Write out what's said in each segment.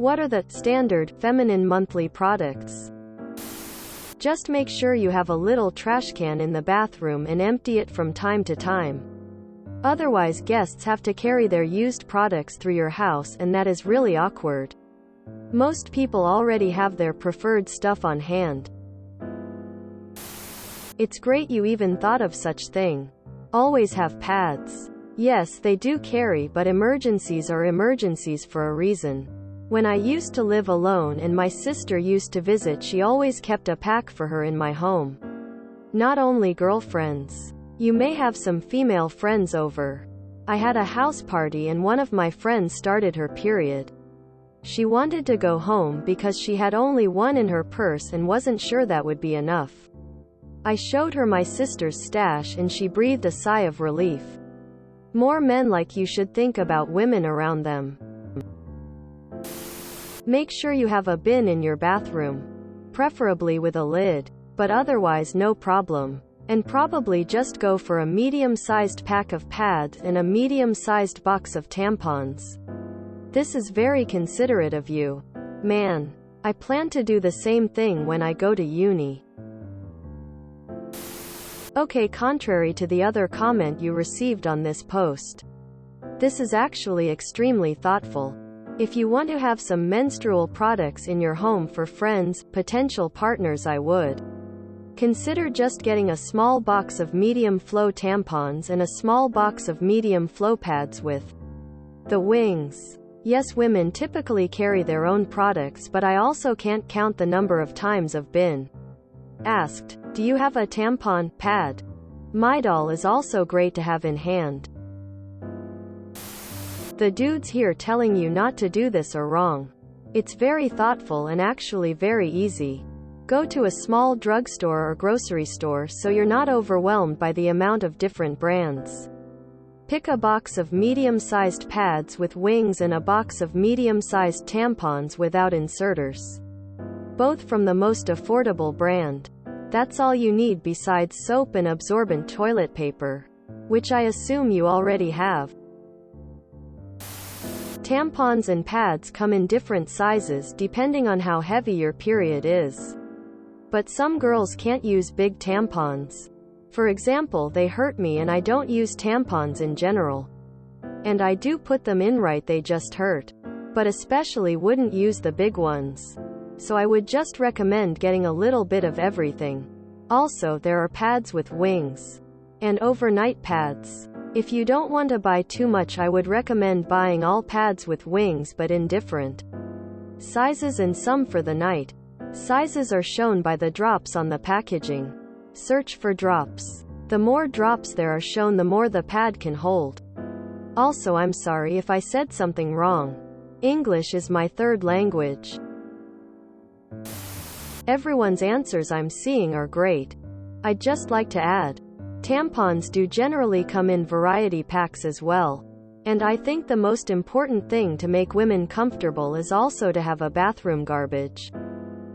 What are the standard feminine monthly products? Just make sure you have a little trash can in the bathroom and empty it from time to time. Otherwise, guests have to carry their used products through your house, and that is really awkward. Most people already have their preferred stuff on hand. It's great you even thought of such thing. Always have pads. Yes, they do carry, but emergencies are emergencies for a reason. When I used to live alone and my sister used to visit, she always kept a pack for her in my home. Not only girlfriends. You may have some female friends over. I had a house party and one of my friends started her period. She wanted to go home because she had only one in her purse and wasn't sure that would be enough. I showed her my sister's stash and she breathed a sigh of relief. More men like you should think about women around them. Make sure you have a bin in your bathroom. Preferably with a lid. But otherwise no problem. And probably just go for a medium-sized pack of pads and a medium-sized box of tampons. This is very considerate of you. Man. I plan to do the same thing when I go to uni. Okay, contrary to the other comment you received on this post. This is actually extremely thoughtful. If you want to have some menstrual products in your home for friends, potential partners, I would consider just getting a small box of medium flow tampons and a small box of medium flow pads with the wings. Yes, women typically carry their own products, but I also can't count the number of times I've been asked, do you have a tampon pad? My doll is also great to have in hand. The dudes here telling you not to do this are wrong. It's very thoughtful and actually very easy. Go to a small drugstore or grocery store so you're not overwhelmed by the amount of different brands. Pick a box of medium-sized pads with wings and a box of medium-sized tampons without inserters. Both from the most affordable brand. That's all you need besides soap and absorbent toilet paper, which I assume you already have. Tampons and pads come in different sizes depending on how heavy your period is. But some girls can't use big tampons. For example, they hurt me and I don't use tampons in general. And I do put them in right, they just hurt. But especially wouldn't use the big ones. So I would just recommend getting a little bit of everything. Also, there are pads with wings. And overnight pads. If you don't want to buy too much, I would recommend buying all pads with wings but in different sizes and some for the night. Sizes are shown by the drops on the packaging. Search for drops. The more drops there are shown, the more the pad can hold. Also, I'm sorry if I said something wrong. English is my third language. Everyone's answers I'm seeing are great. I'd just like to add, tampons do generally come in variety packs as well. And I think the most important thing to make women comfortable is also to have a bathroom garbage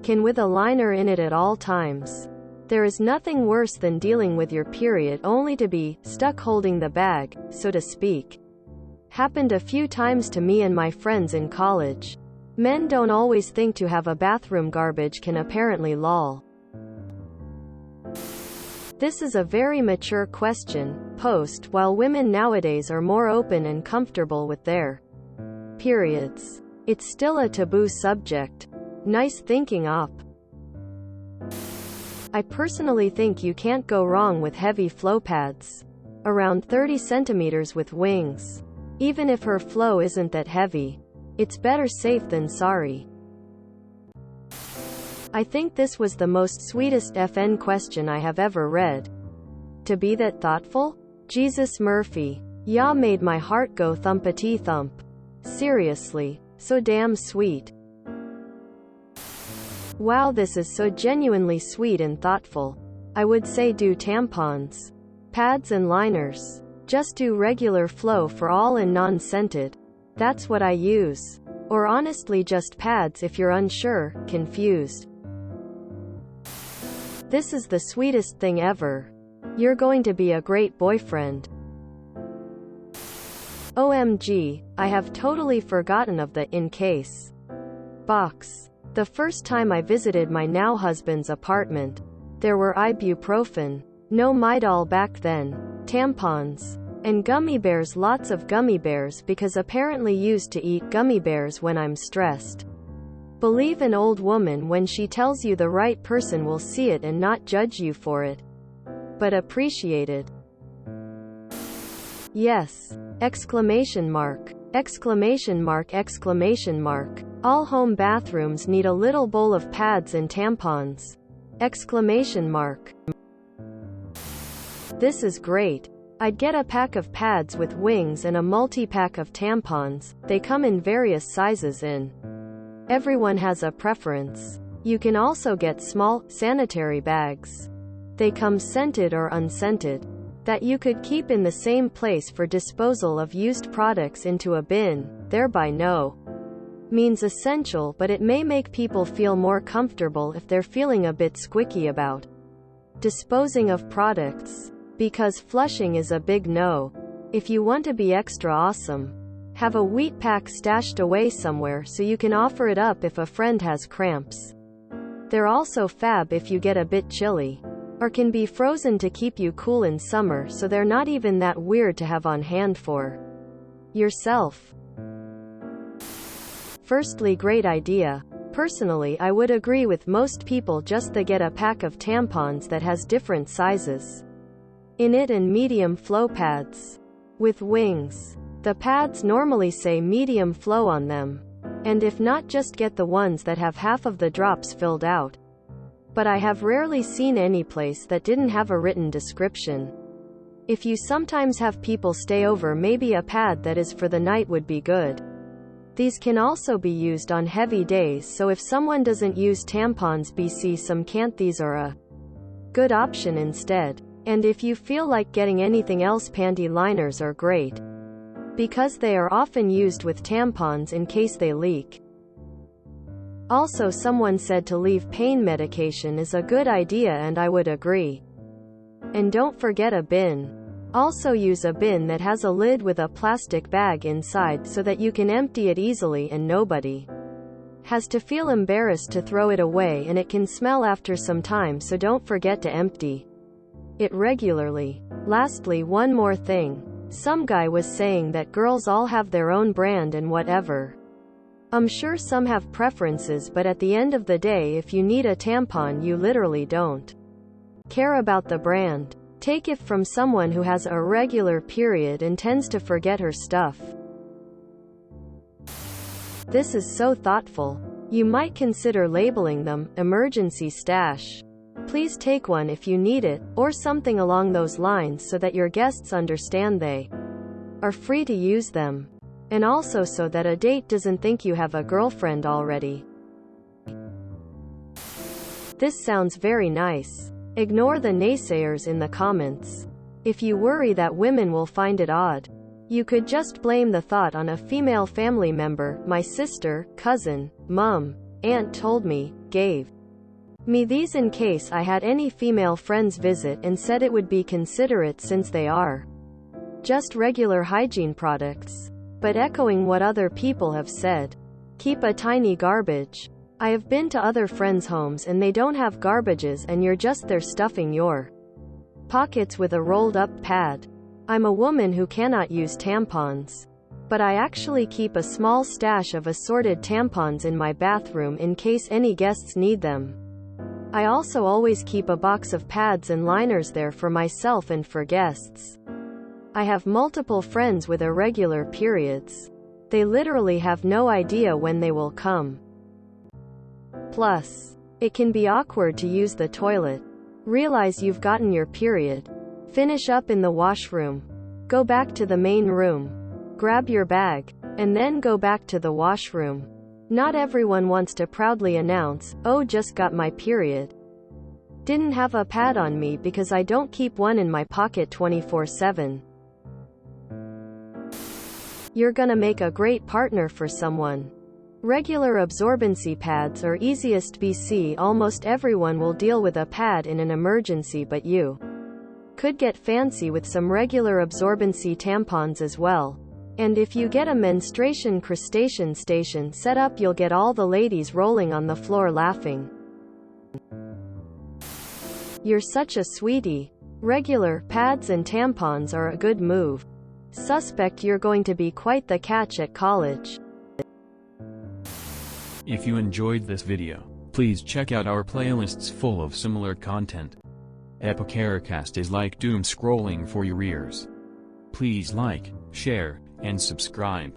can with a liner in it at all times. There is nothing worse than dealing with your period only to be stuck holding the bag, so to speak. Happened a few times to me and my friends in college. Men don't always think to have a bathroom garbage can, apparently. Lol. This is a very mature question, post, while women nowadays are more open and comfortable with their periods. It's still a taboo subject. Nice thinking, op. I personally think you can't go wrong with heavy flow pads. Around 30 centimeters with wings. Even if her flow isn't that heavy. It's better safe than sorry. I think this was the most sweetest FN question I have ever read. To be that thoughtful? Jesus Murphy. Ya made my heart go thumpity thump. Seriously. So damn sweet. Wow, this is so genuinely sweet and thoughtful. I would say do tampons, pads and liners. Just do regular flow for all and non-scented. That's what I use. Or honestly just pads if you're unsure, confused. This is the sweetest thing ever. You're going to be a great boyfriend. OMG, I have totally forgotten of the in case. box. The first time I visited my now husband's apartment, there were ibuprofen, no Midol back then, tampons, and gummy bears, lots of gummy bears because apparently used to eat gummy bears when I'm stressed. Believe an old woman when she tells you the right person will see it and not judge you for it, but appreciate it. Yes! Exclamation mark. Exclamation mark. Exclamation mark. All home bathrooms need a little bowl of pads and tampons. Exclamation mark. This is great. I'd get a pack of pads with wings and a multi-pack of tampons. They come in various sizes and everyone has a preference. You can also get small, sanitary bags. They come scented or unscented, that you could keep in the same place for disposal of used products into a bin, thereby no means essential, but it may make people feel more comfortable if they're feeling a bit squicky about disposing of products. Because flushing is a big no. If you want to be extra awesome, have a wheat pack stashed away somewhere so you can offer it up if a friend has cramps. They're also fab if you get a bit chilly, or can be frozen to keep you cool in summer, so they're not even that weird to have on hand for yourself. Firstly, great idea. Personally, I would agree with most people, just to get a pack of tampons that has different sizes in it and medium flow pads with wings. The pads normally say medium flow on them, and if not, just get the ones that have half of the drops filled out. But I have rarely seen any place that didn't have a written description. If you sometimes have people stay over, maybe a pad that is for the night would be good. These can also be used on heavy days, so if someone doesn't use tampons some can't, these are a good option instead. And if you feel like getting anything else, panty liners are great, because they are often used with tampons in case they leak. Also, someone said to leave pain medication is a good idea, and I would agree. And don't forget a bin. Also use a bin that has a lid with a plastic bag inside so that you can empty it easily and nobody has to feel embarrassed to throw it away, and it can smell after some time, so don't forget to empty it regularly. Lastly, one more thing. Some guy was saying that girls all have their own brand and whatever. I'm sure some have preferences, but at the end of the day, if you need a tampon, you literally don't care about the brand. Take it from someone who has a irregular period and tends to forget her stuff. This is so thoughtful. You might consider labeling them emergency stash. Please take one if you need it, or something along those lines, so that your guests understand they are free to use them. And also so that a date doesn't think you have a girlfriend already. This sounds very nice. Ignore the naysayers in the comments. If you worry that women will find it odd, you could just blame the thought on a female family member. My sister, cousin, mom, aunt told me, gave me these in case I had any female friends visit, and said it would be considerate since they are just regular hygiene products. But echoing what other people have said, keep a tiny garbage. I have been to other friends' homes and they don't have garbages, and you're just there stuffing your pockets with a rolled up pad. I'm a woman who cannot use tampons, but I actually keep a small stash of assorted tampons in my bathroom in case any guests need them. I also always keep a box of pads and liners there for myself and for guests. I have multiple friends with irregular periods. They literally have no idea when they will come. Plus, it can be awkward to use the toilet. Realize you've gotten your period. Finish up in the washroom. Go back to the main room. Grab your bag. And then go back to the washroom. Not everyone wants to proudly announce, "Oh, just got my period. Didn't have a pad on me because I don't keep one in my pocket 24/7. You're gonna make a great partner for someone. Regular absorbency pads are easiest BC. Almost everyone will deal with a pad in an emergency, but you could get fancy with some regular absorbency tampons as well. And if you get a menstruation crustacean station set up, you'll get all the ladies rolling on the floor laughing. You're such a sweetie. Regular pads and tampons are a good move. Suspect you're going to be quite the catch at college. If you enjoyed this video, please check out our playlists full of similar content. TooAfraidToAsk is like doom scrolling for your ears. Please like, share, and subscribe.